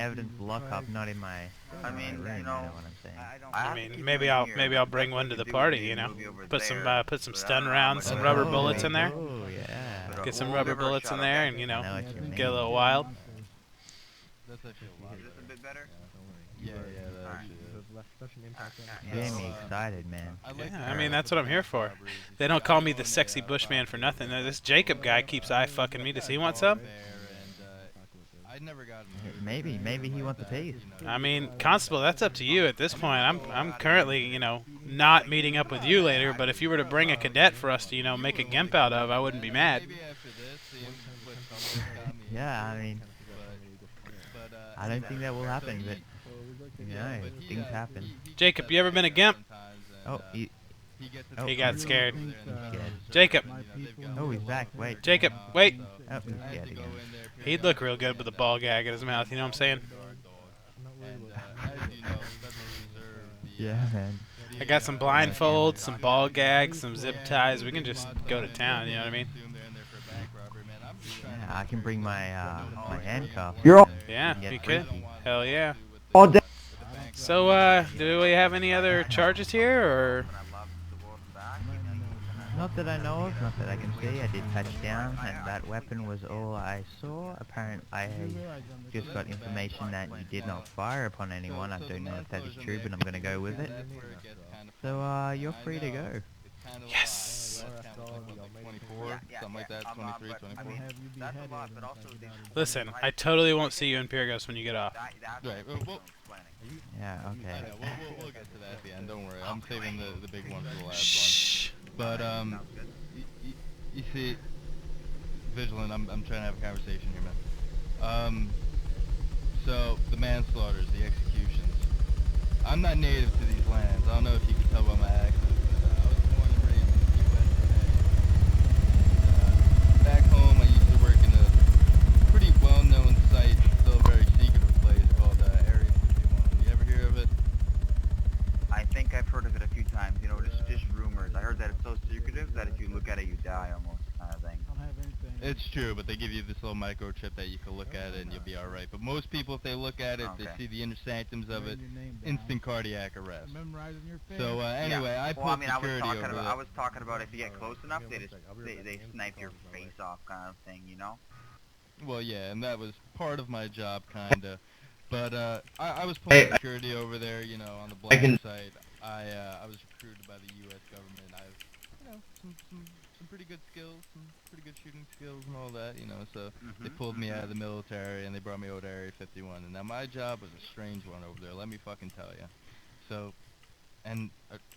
evidence lockup, not in my I mean, room. You you know know, what I'm saying? I I have to mean, keep them maybe in I'll here. maybe I'll The bring best one I to the could do would party. be You to know, move you over put there. some But I don't stun know how rounds, much some I rubber can do. bullets in there. Oh yeah. But Get some we'll rubber give her a bullets shot, in there, okay? and you I know, know what you mean. get a little wild. That's actually a lot Is this a better. bit better? Yeah, yeah, that Alright. actually is. Left such an impact on Getting So, me excited, man. Yeah, I mean that's what I'm here for. They don't call me the sexy bushman for nothing. This Jacob guy keeps eye fucking me. Does he want some? I never got Maybe he wants a piece. I mean, Constable, that's up to you at this point. I'm currently, you know, not meeting up with you later, but if you were to bring a cadet for us to, you know, make a gimp out of, I wouldn't be mad. Yeah, I mean, I don't think that will happen, but you know, things happen. Jacob, you ever been a gimp? Oh, oh, He got scared. he's scared. Jacob, Oh, he's back. Wait. Jacob, wait. Oh, he's scared again. He'd look real good with a ball gag in his mouth, you know what I'm saying? Yeah, man. I got some blindfolds, some ball gags, some zip ties. We can just go to town, you know what I mean? Yeah, I can bring my my handcuffs. Yeah, Get you could. freaky. Hell yeah. all day. So, do we have any other charges here, or? but I love the world back. You know, Not that I know of, not that I can see. I did touch down, and that weapon was all I saw. Apparently, I just got information that you did not fire upon anyone. I don't know if that is true, but I'm gonna go with it. So, you're free to go. Yes. 24, something like that, 23, 24. I mean, that's a lot, but also Listen, I totally won't see you in Pyrgos when you get off. that's Right, what well, I'm planning. Yeah, I okay. know, we'll get to that at the end, don't worry. I'm saving the big one for the last Shh. one. But, Sounds good. you see, Vigilant, I'm trying to have a conversation here, man. So, the manslaughters, the executions. I'm not native to these lands. I don't know if you can tell by my accent, but I was born and raised in the USA. Back home, I used to work in a pretty well-known site, still a very secretive place called Area 51. You ever hear of it? I think I've heard of it a few times. You know, just rumors. I heard that it's so secretive that if you look at it, you die almost, kind of thing. It's true, but they give you this little microchip that you can look at it and you'll be alright. But most people, if they look at it, they Okay. see the inner sanctums of it, instant cardiac arrest. Memorizing your face. So anyway, Yeah. I put Well, I mean, security over I there. was talking about if you get close enough, they snipe your face off, kind of thing. You know? Well, yeah, and that was part of my job, kinda. But I was pulling security over there, you know, on the black side. I was recruited by the U.S. government. I've, you know, some pretty good skills, some pretty good shooting skills and all that, you know. So they pulled me out of the military and they brought me over to Area 51. And now my job was a strange one over there. Let me fucking tell you. So, and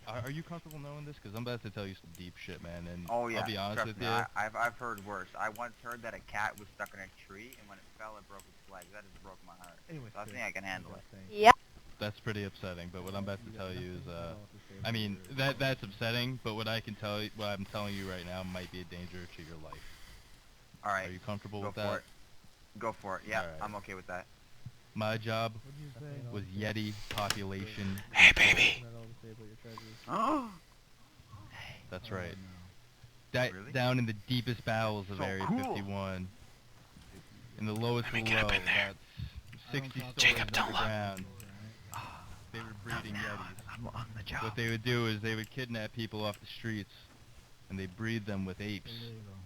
are you comfortable knowing this? Because I'm about to tell you some deep shit, man. And Oh yeah. I'll be honest Trust with me, you. I've heard worse. I once heard that a cat was stuck in a tree, and when it fell, it broke its leg. That just broke my heart. So I think I can handle it. That's pretty upsetting, but what I'm about to tell you is, I mean, that's upsetting, but what I'm telling you right now might be a danger to your life. All right. Are you comfortable Go with for that? it. Go for it. Yeah, Alright. I'm okay with that. My job was Yeti population. Hey, baby. Oh. That's right. Really? Down in the deepest bowels of So Area cool. 51, in the lowest Let me below, get up in there. about 60 stories Jacob, don't look. underground, they were breeding Yetis. I'm on the job. What they would do is they would kidnap people off the streets, and they'd breed them with apes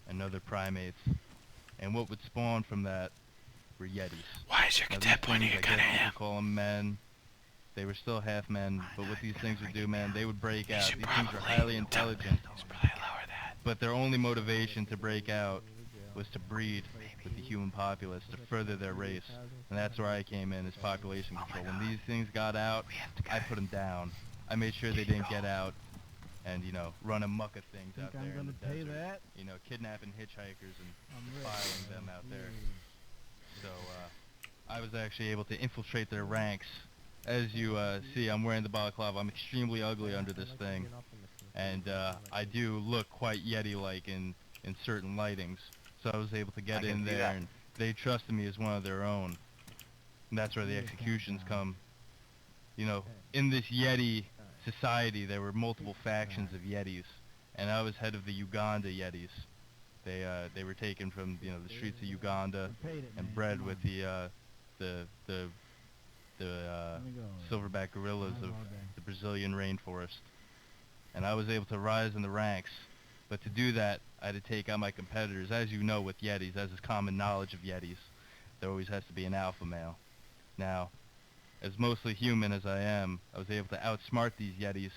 and other primates. And what would spawn from that were Yetis. Why is your Now, cadet these pointing things, a I gun guess at you him? could call them men. They were still half men, but what these things would do, man, they would break out. should These things are probably highly intelligent, You should probably lower that. but their only motivation to break out was to breed with the human populace, to further their race. And that's where I came in, as population control. When these things got out, I put them down. I made sure they didn't get out and, you know, run amok at things out there in the desert. You know, kidnapping hitchhikers and defiling them out there. So, I was actually able to infiltrate their ranks. As you see, I'm wearing the balaclava. I'm extremely ugly under this thing. And I do look quite Yeti-like in certain lightings. So I was able to get I can in see there, that. and they trusted me as one of their own. And that's where the executions come. You know, in this Yeti society, there were multiple factions of Yetis, and I was head of the Uganda Yetis. They were taken from, you know, the streets of Uganda and bred with the the silverback gorillas of the Brazilian rainforest. And I was able to rise in the ranks. But to do that, I had to take out my competitors. As you know with Yetis, as is common knowledge of Yetis, there always has to be an alpha male. Now, as mostly human as I am, I was able to outsmart these Yetis,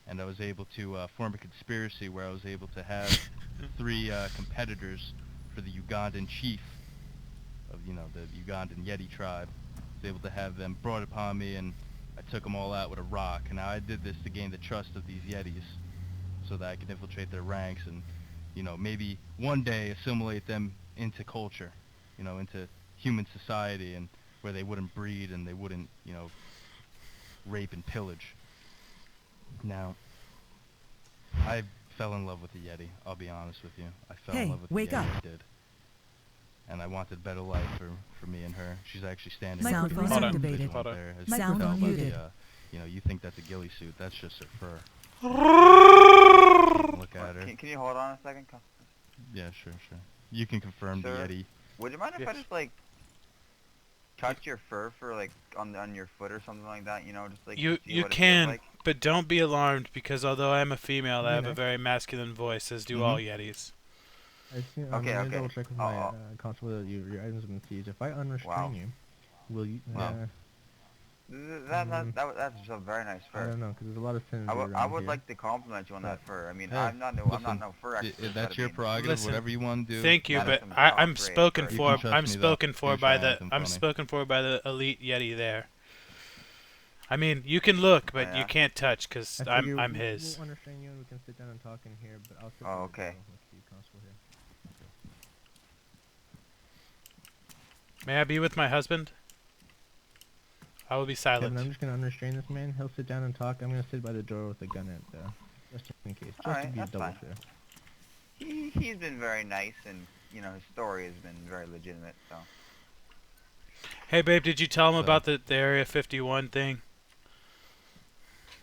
and I was able to form a conspiracy where I was able to have 3 competitors for the Ugandan chief of, the Ugandan Yeti tribe. I was able to have them brought upon me, and I took them all out with a rock. And now I did this to gain the trust of these Yetis, so that I can infiltrate their ranks and, maybe one day assimilate them into culture, into human society, and where they wouldn't breed and they wouldn't, rape and pillage. Now, I fell in love with the Yeti, I'll be honest with you. I fell in love with the Yeti, I did. And I wanted a better life for me and her. She's actually standing Sound right phone there, activated. vigilant there, as you can Sound tell by muted. you think that's a ghillie suit, that's just her fur. Look at her. Can you hold on a second? Yeah, sure. You can confirm the Sir? Yeti. Would you mind if I just like touch your fur for like on your foot or something like that? Just like You see what it feels can, like? but don't be alarmed because although I am a female, I have a Okay. very masculine voice, as do all Yetis. Okay, I'm okay. double check with my constable that your items have been seized. If I unrestrain Wow. you, will you? Wow. That's a very nice I fur. don't know, because there's a lot of synergy I around would here. like to compliment you on that fur. I mean, Hey, I'm not no fur expert. If that's but I your mean, prerogative, Listen, whatever you want to do. Thank you, That is but some I'm top-grade spoken fur. You for. can trust I'm me, though. spoken for You by try the. anything I'm funny. spoken for by the elite Yeti there. I mean, you can look, but you Yeah. can't touch because I figure I'm we'll his. unrestrain you and we can sit down and talk in here, but I'll sit Oh, with the okay. with the constable here. May I be with my husband? I will be Kevin, I'm silent. just gonna unrestrain this man. He'll sit down and talk. I'm gonna sit by the door with a gun at, just in case, just to Alright, be that's double fine. fair. He's been very nice, and his story has been very legitimate. So Hey, babe, did you tell him So- about the Area 51 thing?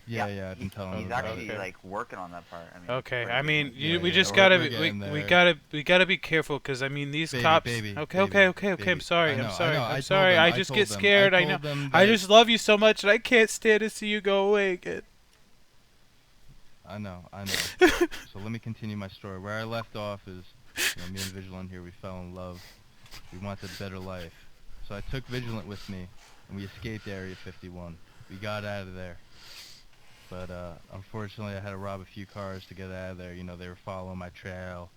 Yeah, I've been telling him he's about actually it. Okay. like working on that part. I mean, Okay, pretty I good. mean, Yeah, we yeah, just we're gotta getting we there. gotta be careful because I mean these Baby, cops. baby, okay, baby, I'm baby. sorry. I know, I'm I sorry. know, I I'm told sorry. them, I I just told get them, scared. I I know. told them I that- just love you so much, and I can't stand to see you go away again. I know. So let me continue my story. Where I left off is, me and Vigilant here, we fell in love. We wanted a better life. So I took Vigilant with me, and we escaped Area 51. We got out of there. But unfortunately, I had to rob a few cars to get out of there. They were following my trail.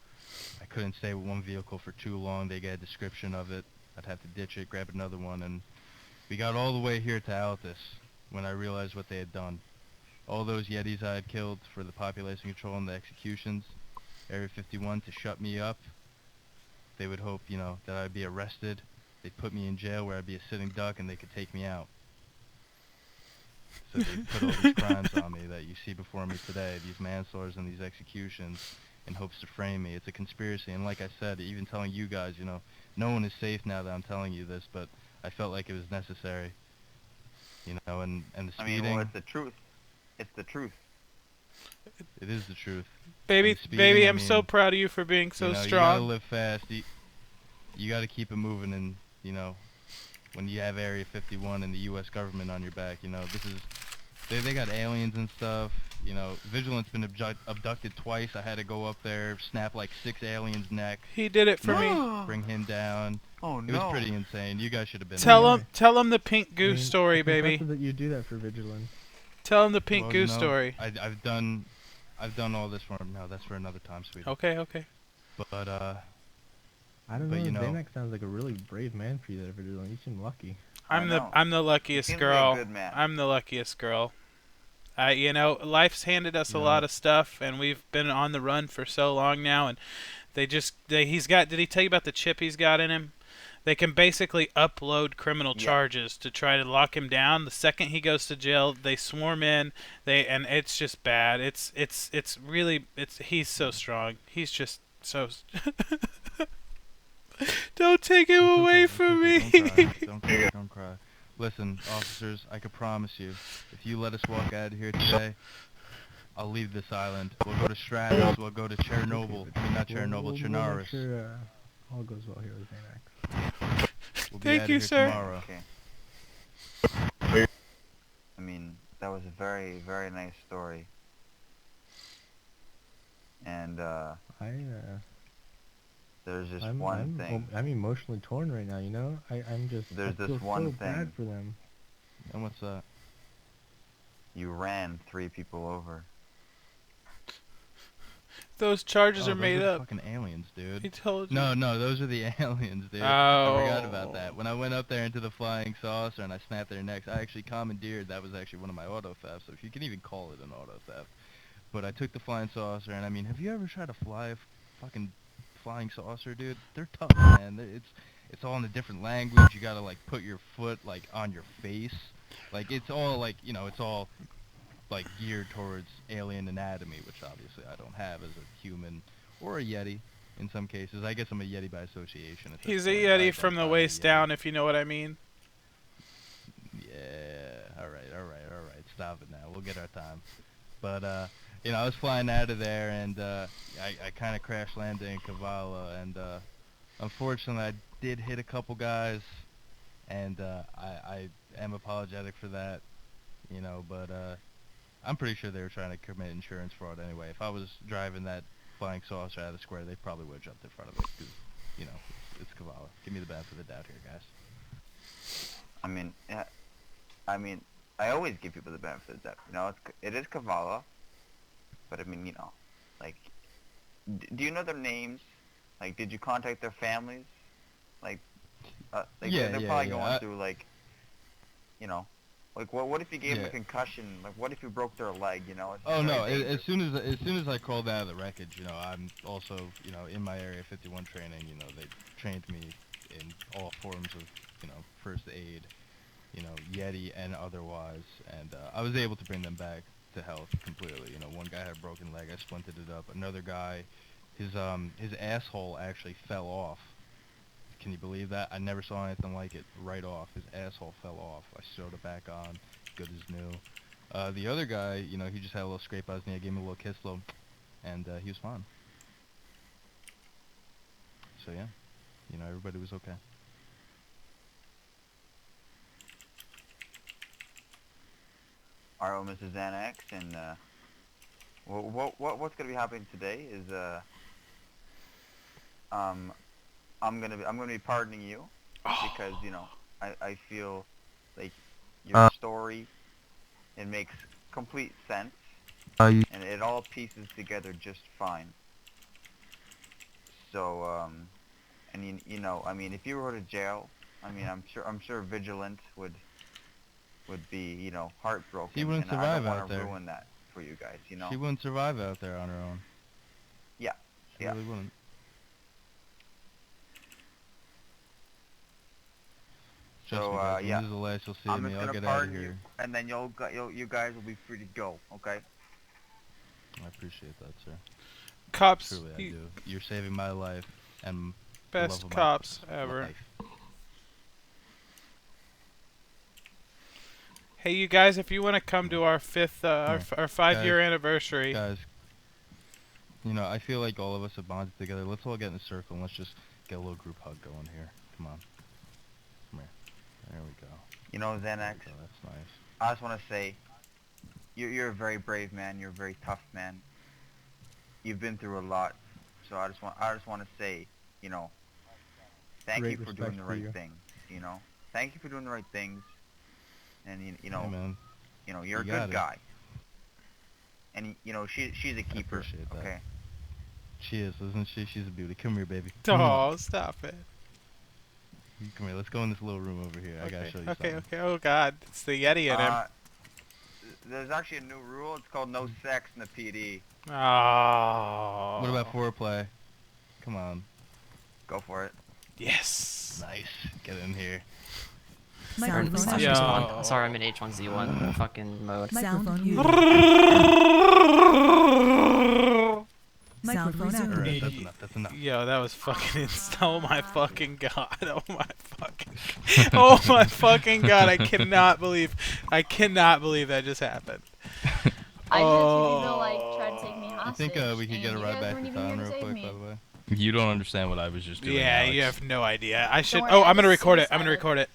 I couldn't stay with one vehicle for too long. They get a description of it. I'd have to ditch it, grab another one, and we got all the way here to Altus when I realized what they had done. All those Yetis I had killed for the population control and the executions, Area 51, to shut me up. They would hope, that I'd be arrested. They'd put me in jail where I'd be a sitting duck and they could take me out. So they put all these crimes on me that you see before me today, these manslaughters and these executions, in hopes to frame me. It's a conspiracy, and like I said, even telling you guys, no one is safe now that I'm telling you this, but I felt like it was necessary. And the I mean, speeding, well, it's the truth. It's the truth. it is the truth. Baby, And speeding, baby, I I'm so mean, proud of you for being so you gotta strong. live fast. You gotta keep it moving, and when you have Area 51 and the U.S. government on your back, this is they got aliens and stuff. Vigilant's been abducted twice. I had to go up there, snap like 6 aliens' neck, He did it for me. bring him down. Oh It was pretty insane. You guys should have been there. Tell him the pink I goose mean, story, it's baby. impressive that you do that for Vigilant. Tell him the pink Well, goose story. I've done all this for him. No, that's for another time, sweetie. Okay. But I don't But, know. Xanax sounds like a really brave man for you, there, Vigilant. You seem lucky. I'm know. the luckiest Seems like a girl. good man. I'm the luckiest girl. Life's handed us a lot of stuff, and we've been on the run for so long now. And he's got. Did he tell you about the chip he's got in him? They can basically upload criminal charges to try to lock him down. The second he goes to jail, they swarm in. And it's just bad. It's really he's so strong. He's just so. Don't take him away from me. Don't cry. Listen, officers, I can promise you, if you let us walk out of here today, I'll leave this island. We'll go to Stratus, we'll go to Chernobyl. I mean, not Chernobyl, We'll make Chernaris. sure all goes well here with Xanax. We'll be Thank out of you, here sir. tomorrow. Okay. I mean, that was a very, very nice story. And there's just one thing. I'm emotionally torn right now. You know, I'm just. There's I this feel one so thing. bad for them. And what's that? You ran 3 people over. Those charges Oh, are those made the up. fucking aliens, dude. He told you. No, those are the aliens, dude. Oh. I forgot about that. When I went up there into the flying saucer and I snapped their necks, I actually commandeered. That was actually one of my auto thefts, so if you can even call it an auto theft. But I took the flying saucer, and I mean, have you ever tried to fly a fucking flying saucer, dude? They're tough, man. It's all in a different language. You gotta like put your foot like on your face. Like it's all like it's all like geared towards alien anatomy, which obviously I don't have as a human or a Yeti in some cases. I guess I'm a Yeti by association. At this He's a point. Yeti I from the identify as a waist Yeti. down, if you know what I mean. Yeah. All right. Stop it now. We'll get our time. But I was flying out of there, and I kind of crash landed in Kavala, and unfortunately I did hit a couple guys, and I am apologetic for that, but I'm pretty sure they were trying to commit insurance fraud anyway. If I was driving that flying saucer out of the square, they probably would have jumped in front of it, because, it's Kavala. Give me the benefit of the doubt here, guys. I mean, yeah, I always give people the benefit of the doubt. It is Kavala, but I mean, like, do you know their names? Like, did you contact their families? Like, they're probably going through like, like what if you gave them a concussion? Like, what if you broke their leg? Oh no! As soon as I crawled out of the wreckage, I'm also in my Area 51 training. They trained me in all forms of first aid, Yeti and otherwise, and I was able to bring them back to health completely. One guy had a broken leg, I splinted it up. Another guy, his asshole actually fell off. Can you believe that? I never saw anything like it. Right off, his asshole fell off. I sewed it back on, good as new. The other guy, he just had a little scrape on his knee. I gave him a little kiss, and he was fine. So yeah, everybody was okay. Alright, well, Mrs. Xanax, and what's gonna be happening today is I'm gonna be pardoning you because I feel like your story, it makes complete sense and it all pieces together just fine. So and I mean, if you were to jail, I mean, I'm sure Vigilant would be, heartbroken. She wouldn't and survive I don't out want to there. ruin that for you guys, She wouldn't survive out there on her own. Yeah. She really wouldn't. So, This is the last you'll see of I'm me. just I'll gonna get out of pardon you, here. and then you guys will be free to go, okay? I appreciate that, sir. Cops, Truly, I do. You're saving my life and best the love of cops my ever. life. Hey, you guys, if you want to come to our our 5-year anniversary. Guys, I feel like all of us have bonded together. Let's all get in a circle and let's just get a little group hug going here. Come on. Come here. There we go. Xanax, That's nice. I just want to say, you're a very brave man. You're a very tough man. You've been through a lot, so I just want to say, thank you for doing the right things. Thank you for doing the right things. And Hey, man. You're a good guy. And she's a keeper. I appreciate that. Okay. She is, isn't she? She's a beauty. Come here, baby. Oh, stop it. Come here. Let's go in this little room over here. I gotta show you something. Okay. Oh God, it's the Yeti in him. There's actually a new rule. It's called no sex in the PD. Oh. What about foreplay? Come on. Go for it. Yes. Nice. Get in here. Microphone Yo. on. Sorry, I'm in H1Z1 fucking mode. Sound muted. Microphone Alright, activated. that's enough. Yo, that was fucking oh my fucking god. Oh my fucking oh my fucking god. I cannot believe that just happened. I just, like, tried to take me I hostage. think we could and get a you ride guys back weren't to even here town to real save quick, me. by the way. You don't understand what I was just doing. Yeah, Alex. you have no idea. I should Don't Oh, worry, I'm going to I record it. just I'm going to record it.